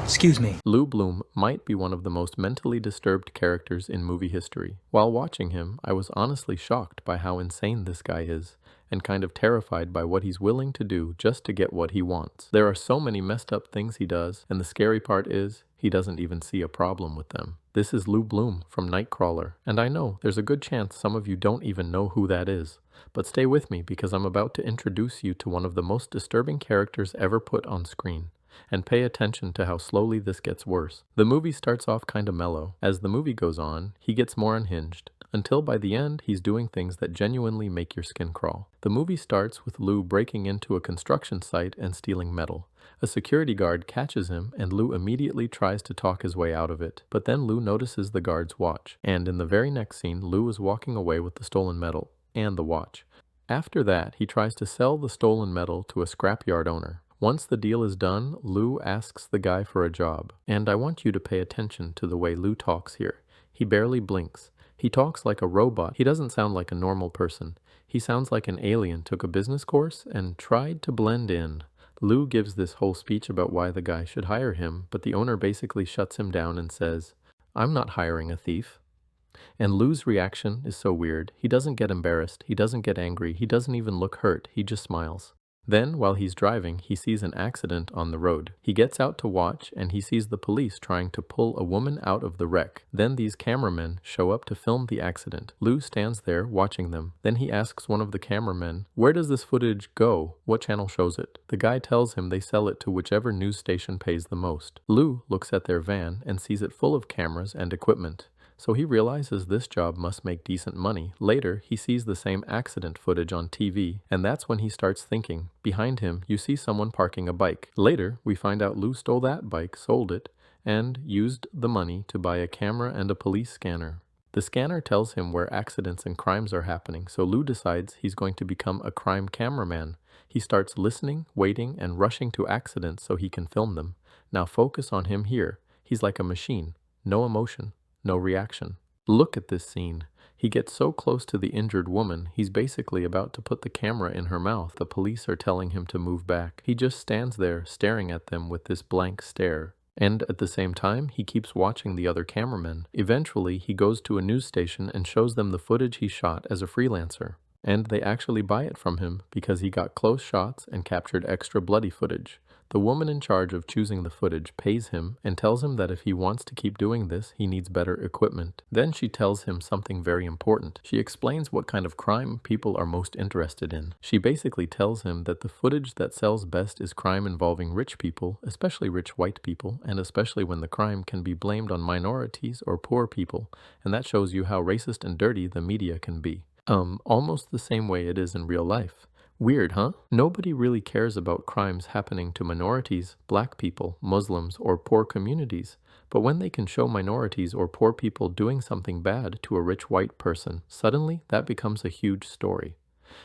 Excuse me. Lou Bloom might be one of the most mentally disturbed characters in movie history. While watching him, I was honestly shocked by how insane this guy is, and kind of terrified by what he's willing to do just to get what he wants. There are so many messed up things he does, and the scary part is, he doesn't even see a problem with them. This is Lou Bloom from Nightcrawler, and I know there's a good chance some of you don't even know who that is. But stay with me because I'm about to introduce you to one of the most disturbing characters ever put on screen. And pay attention to how slowly this gets worse. The movie starts off kinda mellow. As the movie goes on, he gets more unhinged, until by the end he's doing things that genuinely make your skin crawl. The movie starts with Lou breaking into a construction site and stealing metal. A security guard catches him and Lou immediately tries to talk his way out of it. But then Lou notices the guard's watch, and in the very next scene Lou is walking away with the stolen metal and the watch. After that, he tries to sell the stolen metal to a scrapyard owner. Once the deal is done, Lou asks the guy for a job. And I want you to pay attention to the way Lou talks here. He barely blinks. He talks like a robot. He doesn't sound like a normal person. He sounds like an alien took a business course and tried to blend in. Lou gives this whole speech about why the guy should hire him, but the owner basically shuts him down and says, "I'm not hiring a thief." And Lou's reaction is so weird. He doesn't get embarrassed. He doesn't get angry. He doesn't even look hurt. He just smiles. Then, while he's driving, he sees an accident on the road. He gets out to watch, and he sees the police trying to pull a woman out of the wreck. Then these cameramen show up to film the accident. Lou stands there watching them. Then he asks one of the cameramen, "Where does this footage go? What channel shows it?" The guy tells him they sell it to whichever news station pays the most. Lou looks at their van and sees it full of cameras and equipment. So he realizes this job must make decent money. Later, he sees the same accident footage on TV, and that's when he starts thinking. Behind him, you see someone parking a bike. Later, we find out Lou stole that bike, sold it, and used the money to buy a camera and a police scanner. The scanner tells him where accidents and crimes are happening, so Lou decides he's going to become a crime cameraman. He starts listening, waiting, and rushing to accidents so he can film them. Now focus on him here. He's like a machine. No emotion. No reaction. Look at this scene. He gets so close to the injured woman, he's basically about to put the camera in her mouth. The police are telling him to move back. He just stands there, staring at them with this blank stare. And at the same time, he keeps watching the other cameramen. Eventually, he goes to a news station and shows them the footage he shot as a freelancer. And they actually buy it from him because he got close shots and captured extra bloody footage. The woman in charge of choosing the footage pays him and tells him that if he wants to keep doing this, he needs better equipment. Then she tells him something very important. She explains what kind of crime people are most interested in. She basically tells him that the footage that sells best is crime involving rich people, especially rich white people, and especially when the crime can be blamed on minorities or poor people. And that shows you how racist and dirty the media can be. Almost the same way it is in real life. Weird, huh? Nobody really cares about crimes happening to minorities, black people, Muslims, or poor communities. But when they can show minorities or poor people doing something bad to a rich white person, suddenly that becomes a huge story.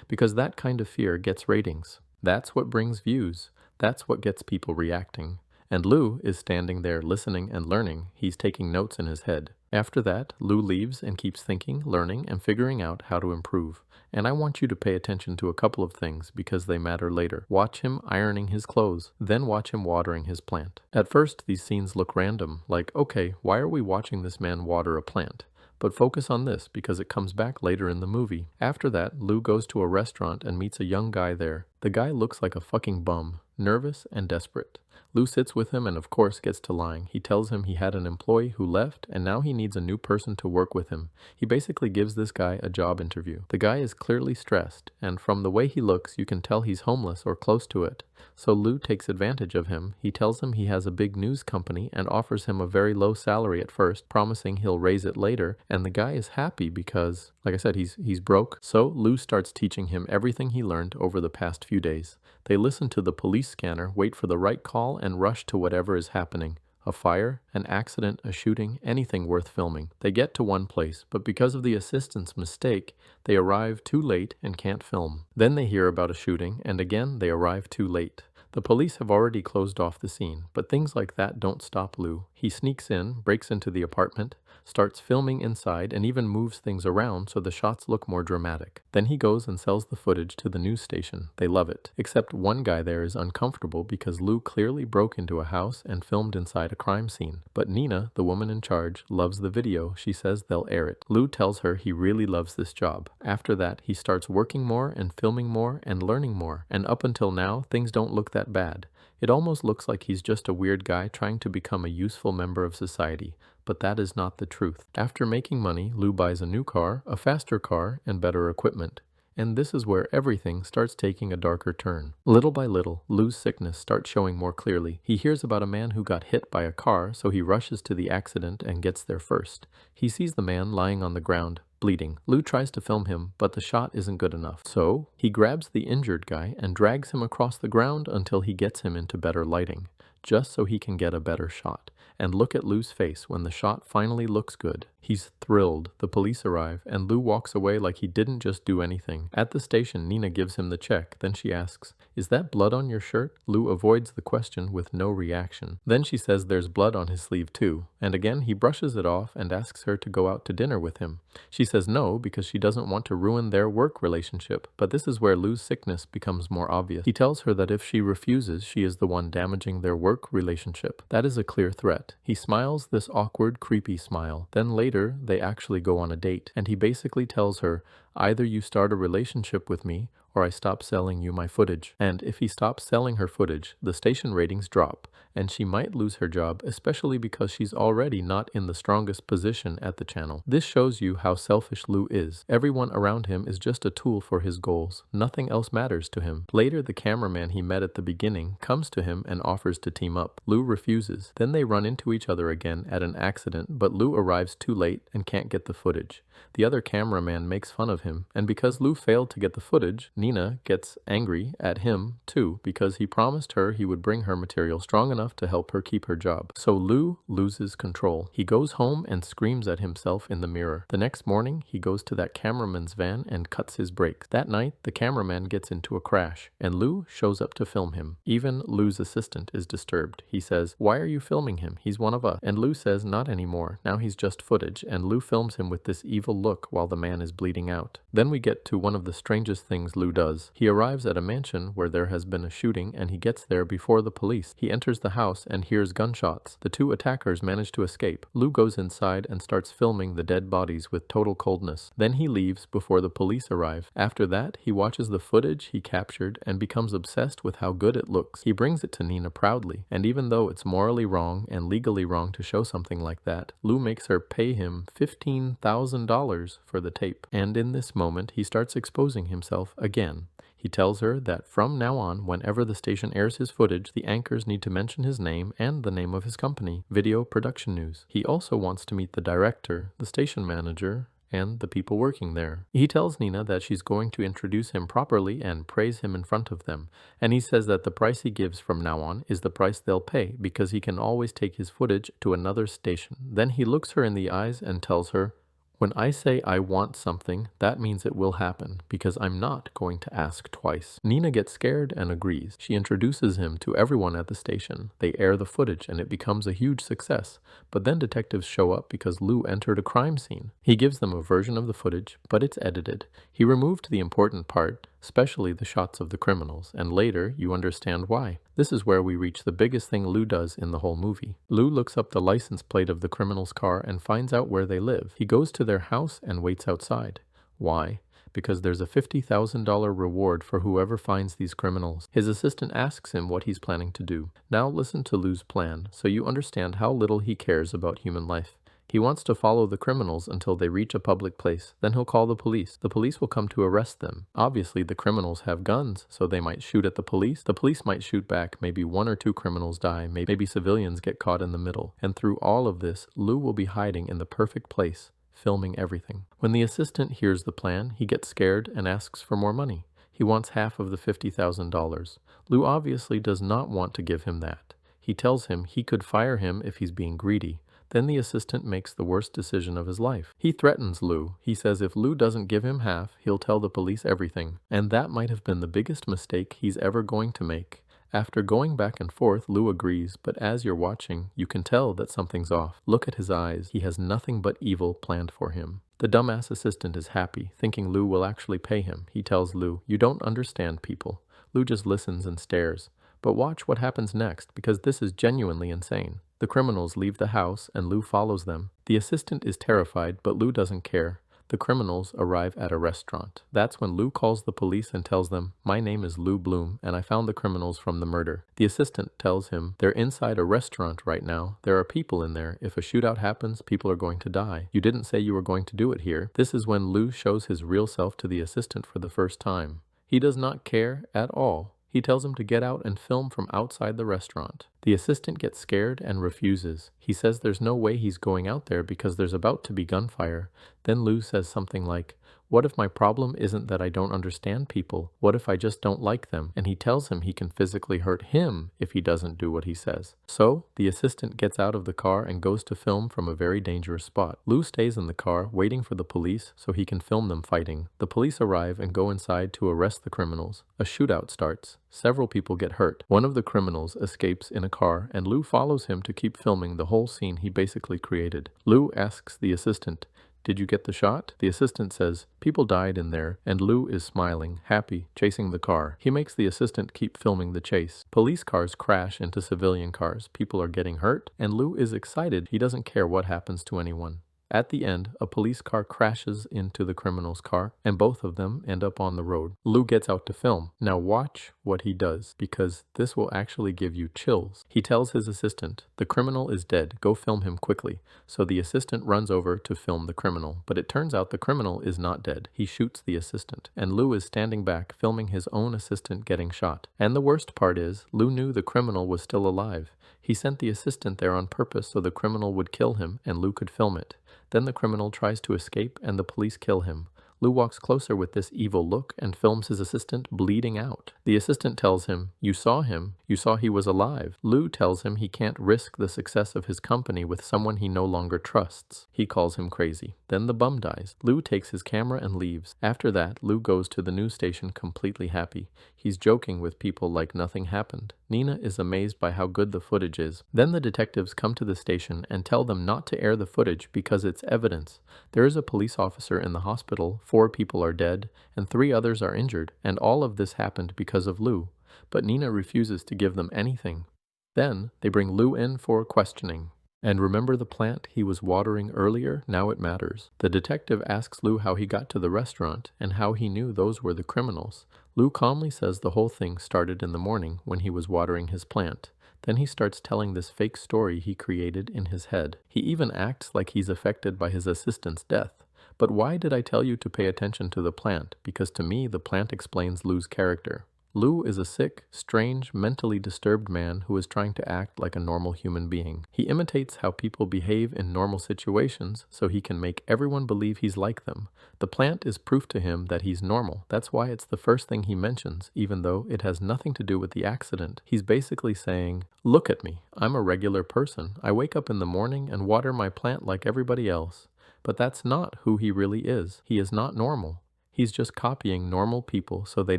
Because that kind of fear gets ratings. That's what brings views. That's what gets people reacting. And Lou is standing there listening and learning. He's taking notes in his head. After that, Lou leaves and keeps thinking, learning, and figuring out how to improve. And I want you to pay attention to a couple of things because they matter later. Watch him ironing his clothes, then watch him watering his plant. At first, these scenes look random, like, okay, why are we watching this man water a plant? But focus on this because it comes back later in the movie. After that, Lou goes to a restaurant and meets a young guy there. The guy looks like a fucking bum, nervous and desperate. Lou sits with him and of course gets to lying. He tells him he had an employee who left and now he needs a new person to work with him. He basically gives this guy a job interview. The guy is clearly stressed, and from the way he looks you can tell he's homeless or close to it. So Lou takes advantage of him. He tells him he has a big news company and offers him a very low salary at first, promising he'll raise it later, and the guy is happy because, like I said, he's broke. So Lou starts teaching him everything he learned over the past few days. They listen to the police scanner, wait for the right call, and rush to whatever is happening. A fire, an accident, a shooting, anything worth filming. They get to one place, but because of the assistant's mistake, they arrive too late and can't film. Then they hear about a shooting, and again they arrive too late. The police have already closed off the scene, but things like that don't stop Lou. He sneaks in, breaks into the apartment, starts filming inside, and even moves things around so the shots look more dramatic. Then he goes and sells the footage to the news station. They love it. Except one guy there is uncomfortable because Lou clearly broke into a house and filmed inside a crime scene. But Nina, the woman in charge, loves the video. She says they'll air it. Lou tells her he really loves this job. After that, he starts working more and filming more and learning more. And up until now, things don't look that bad. It almost looks like he's just a weird guy trying to become a useful member of society. But that is not the truth. After making money, Lou buys a new car, a faster car, and better equipment. And this is where everything starts taking a darker turn. Little by little, Lou's sickness starts showing more clearly. He hears about a man who got hit by a car, so he rushes to the accident and gets there first. He sees the man lying on the ground, bleeding. Lou tries to film him, but the shot isn't good enough. So, he grabs the injured guy and drags him across the ground until he gets him into better lighting, just so he can get a better shot. And look at Lou's face when the shot finally looks good. He's thrilled. The police arrive, and Lou walks away like he didn't just do anything. At the station, Nina gives him the check. Then she asks, "Is that blood on your shirt?" Lou avoids the question with no reaction. Then she says there's blood on his sleeve too. And again, he brushes it off and asks her to go out to dinner with him. She says no because she doesn't want to ruin their work relationship. But this is where Lou's sickness becomes more obvious. He tells her that if she refuses, she is the one damaging their work relationship. That is a clear threat. He smiles this awkward, creepy smile. Then later, they actually go on a date, and he basically tells her, "Either you start a relationship with me, or I stop selling you my footage." And if he stops selling her footage, the station ratings drop, and she might lose her job, especially because she's already not in the strongest position at the channel. This shows you how selfish Lou is. Everyone around him is just a tool for his goals. Nothing else matters to him. Later, the cameraman he met at the beginning comes to him and offers to team up. Lou refuses. Then they run into each other again at an accident, but Lou arrives too late and can't get the footage. The other cameraman makes fun of him, and because Lou failed to get the footage, Nina gets angry at him too because he promised her he would bring her material strong enough to help her keep her job. So Lou loses control. He goes home and screams at himself in the mirror. The next morning, he goes to that cameraman's van and cuts his brakes. That night, the cameraman gets into a crash, and Lou shows up to film him. Even Lou's assistant is disturbed. He says, "Why are you filming him? He's one of us." And Lou says, "Not anymore. Now he's just footage," and Lou films him with this evil look while the man is bleeding out. Then we get to one of the strangest things Lou does. He arrives at a mansion where there has been a shooting, and he gets there before the police. He enters the house and hears gunshots. The two attackers manage to escape. Lou goes inside and starts filming the dead bodies with total coldness. Then he leaves before the police arrive. After that, he watches the footage he captured and becomes obsessed with how good it looks. He brings it to Nina proudly, and even though it's morally wrong and legally wrong to show something like that, Lou makes her pay him $15,000 for the tape. And in this moment, he starts exposing himself again. He tells her that from now on, whenever the station airs his footage, the anchors need to mention his name and the name of his company, Video Production News. He also wants to meet the director, the station manager, and the people working there. He tells Nina that she's going to introduce him properly and praise him in front of them. And he says that the price he gives from now on is the price they'll pay because he can always take his footage to another station. Then he looks her in the eyes and tells her, "When I say I want something, that means it will happen, because I'm not going to ask twice." Nina gets scared and agrees. She introduces him to everyone at the station. They air the footage and it becomes a huge success. But then detectives show up because Lou entered a crime scene. He gives them a version of the footage, but it's edited. He removed the important part, especially the shots of the criminals, and later you understand why. This is where we reach the biggest thing Lou does in the whole movie. Lou looks up the license plate of the criminal's car and finds out where they live. He goes to their house and waits outside. Why? Because there's a $50,000 reward for whoever finds these criminals. His assistant asks him what he's planning to do. Now listen to Lou's plan, so you understand how little he cares about human life. He wants to follow the criminals until they reach a public place. Then he'll call the police. The police will come to arrest them. Obviously, the criminals have guns, so they might shoot at the police. The police might shoot back. Maybe one or two criminals die. Maybe civilians get caught in the middle. And through all of this, Lou will be hiding in the perfect place, filming everything. When the assistant hears the plan, he gets scared and asks for more money. He wants half of the $50,000. Lou obviously does not want to give him that. He tells him he could fire him if he's being greedy. Then the assistant makes the worst decision of his life. He threatens Lou. He says if Lou doesn't give him half, he'll tell the police everything. And that might have been the biggest mistake he's ever going to make. After going back and forth, Lou agrees, but as you're watching, you can tell that something's off. Look at his eyes. He has nothing but evil planned for him. The dumbass assistant is happy, thinking Lou will actually pay him. He tells Lou, "You don't understand people." Lou just listens and stares. But watch what happens next, because this is genuinely insane. The criminals leave the house and Lou follows them. The assistant is terrified, but Lou doesn't care. The criminals arrive at a restaurant. That's when Lou calls the police and tells them, "My name is Lou Bloom, and I found the criminals from the murder." The assistant tells him, "They're inside a restaurant right now. There are people in there. If a shootout happens, people are going to die. You didn't say you were going to do it here." This is when Lou shows his real self to the assistant for the first time. He does not care at all. He tells him to get out and film from outside the restaurant. The assistant gets scared and refuses. He says there's no way he's going out there because there's about to be gunfire. Then Lou says something like, "What if my problem isn't that I don't understand people? What if I just don't like them?" And he tells him he can physically hurt him if he doesn't do what he says. So, the assistant gets out of the car and goes to film from a very dangerous spot. Lou stays in the car, waiting for the police so he can film them fighting. The police arrive and go inside to arrest the criminals. A shootout starts. Several people get hurt. One of the criminals escapes in a car, and Lou follows him to keep filming the whole scene he basically created. Lou asks the assistant, "Did you get the shot?" The assistant says, "People died in there," and Lou is smiling, happy, chasing the car. He makes the assistant keep filming the chase. Police cars crash into civilian cars. People are getting hurt, and Lou is excited. He doesn't care what happens to anyone. At the end, a police car crashes into the criminal's car, and both of them end up on the road. Lou gets out to film. Now watch what he does, because this will actually give you chills. He tells his assistant, "The criminal is dead, go film him quickly." So the assistant runs over to film the criminal, but it turns out the criminal is not dead. He shoots the assistant, and Lou is standing back filming his own assistant getting shot. And the worst part is, Lou knew the criminal was still alive. He sent the assistant there on purpose so the criminal would kill him and Lou could film it. Then the criminal tries to escape and the police kill him. Lou walks closer with this evil look and films his assistant bleeding out. The assistant tells him, "You saw him. You saw he was alive." Lou tells him he can't risk the success of his company with someone he no longer trusts. He calls him crazy. Then the bum dies. Lou takes his camera and leaves. After that, Lou goes to the news station completely happy. He's joking with people like nothing happened. Nina is amazed by how good the footage is. Then the detectives come to the station and tell them not to air the footage because it's evidence. There is a police officer in the hospital, 4 people are dead, and 3 others are injured, and all of this happened because of Lou. But Nina refuses to give them anything. Then they bring Lou in for questioning. And remember the plant he was watering earlier? Now it matters. The detective asks Lou how he got to the restaurant and how he knew those were the criminals. Lou calmly says the whole thing started in the morning when he was watering his plant. Then he starts telling this fake story he created in his head. He even acts like he's affected by his assistant's death. But why did I tell you to pay attention to the plant? Because to me, the plant explains Lou's character. Lou is a sick, strange, mentally disturbed man who is trying to act like a normal human being. He imitates how people behave in normal situations so he can make everyone believe he's like them. The plant is proof to him that he's normal. That's why it's the first thing he mentions, even though it has nothing to do with the accident. He's basically saying, "Look at me. I'm a regular person. I wake up in the morning and water my plant like everybody else." But that's not who he really is. He is not normal. He's just copying normal people so they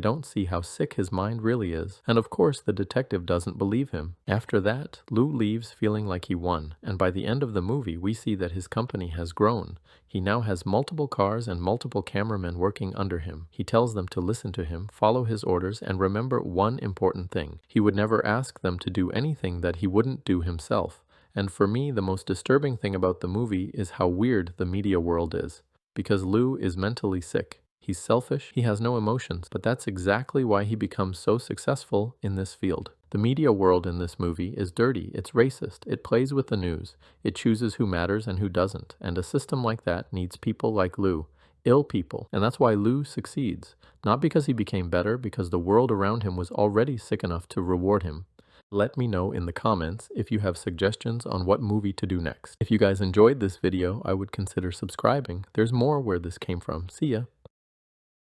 don't see how sick his mind really is. And of course, the detective doesn't believe him. After that, Lou leaves feeling like he won. And by the end of the movie, we see that his company has grown. He now has multiple cars and multiple cameramen working under him. He tells them to listen to him, follow his orders, and remember one important thing. He would never ask them to do anything that he wouldn't do himself. And for me, the most disturbing thing about the movie is how weird the media world is. Because Lou is mentally sick. He's selfish, he has no emotions, but that's exactly why he becomes so successful in this field. The media world in this movie is dirty, it's racist, it plays with the news, it chooses who matters and who doesn't, and a system like that needs people like Lou. Ill people, and that's why Lou succeeds. Not because he became better, because the world around him was already sick enough to reward him. Let me know in the comments if you have suggestions on what movie to do next. If you guys enjoyed this video, I would consider subscribing. There's more where this came from. See ya!